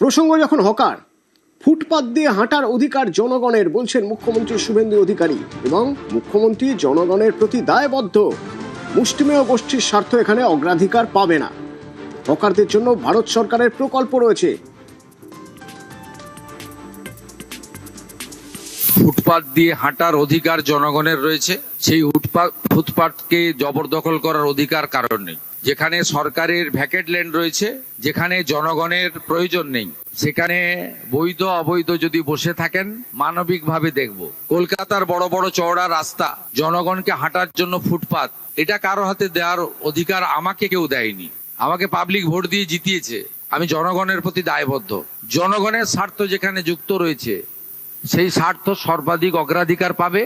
প্রসঙ্গ যখন হকার, ফুটপাত দিয়ে হাঁটার অধিকার জনগণের বলছেন মুখ্যমন্ত্রী শুভেন্দু অধিকারী, এবং মুখ্যমন্ত্রী জনগণের প্রতি দায়বদ্ধ। মুষ্টিমেয় গোষ্ঠীর স্বার্থ এখানে অগ্রাধিকার পাবে না। হকারদের জন্য ভারত সরকারের প্রকল্প রয়েছে। ফুটপাত দিয়ে হাঁটার অধিকার জনগণের রয়েছে, সেই ফুটপাতকে জবরদখল করার অধিকার কারণ নেই। যেখানে সরকারের ভ্যাকেট ল্যান্ড রয়েছে, যেখানে জনগণের প্রয়োজন নেই, সেখানে বৈধ অবৈধ যদি বসে থাকেন মানবিকভাবে দেখব। কলকাতার বড় বড় চওড়া রাস্তা, জনগণকে হাঁটার জন্য ফুটপাত, এটা কারো হাতে দেওয়ার অধিকার আমাকে কেউ দেয়নি। আমাকে পাবলিক ভোট দিয়ে জিতিয়েছে, আমি জনগণের প্রতি দায়বদ্ধ। জনগণের স্বার্থ যেখানে যুক্ত রয়েছে সেই স্বার্থ সর্বাধিক অগ্রাধিকার পাবে।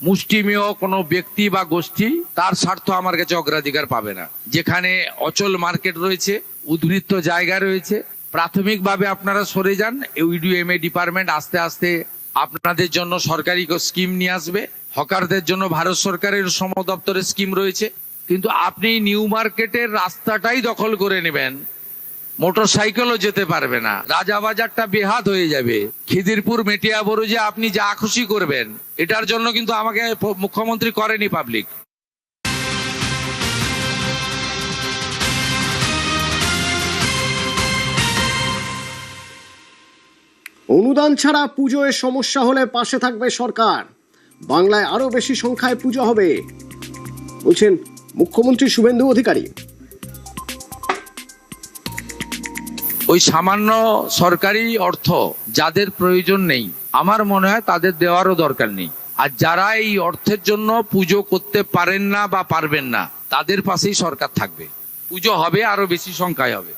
মুষ্টিমেয় কোনো ব্যক্তি বা গোষ্ঠী তার স্বার্থ আমার কাছে অগ্রাধিকার পাবে না। যেখানে অচল মার্কেট রয়েছে, উদ্বৃত্ত জায়গা রয়েছে, প্রাথমিকভাবে আপনারা সরে যান। ইউডিএমএ ডিপার্টমেন্ট আস্তে আস্তে আপনাদের জন্য সরকারি স্কিম নিয়ে আসবে। হকারদের জন্য ভারত সরকারের শ্রম দপ্তরের স্কিম রয়েছে। কিন্তু আপনি নিউ মার্কেটের রাস্তাটাই দখল করে নেবেন, মোটর সাইকেলও যেতে পারবে না, রাজাবাজারটা বেহাত হয়ে যাবে, খিদিরপুর মেটিয়া বরুজে আপনি যা খুশি করবেন। এটার জন্য কিন্তু আমাকে মুখ্যমন্ত্রী করেনি পাবলিক। অনুদান ছাড়া পুজোয় সমস্যা হলে পাশে থাকবে সরকার। বাংলায় আরো বেশি সংখ্যায় পুজো হবে বলছেন মুখ্যমন্ত্রী শুভেন্দু অধিকারী। ওই সামান্য সরকারি অর্থ যাদের প্রয়োজন নেই, আমার মনে হয় তাদের দেওয়ারও দরকার নেই। আর যারা এই অর্থের জন্য পুজো করতে পারেন না বা পারবেন না, তাদের পাশেই সরকার থাকবে। পুজো হবে, আরো বেশি সংখ্যায় হবে।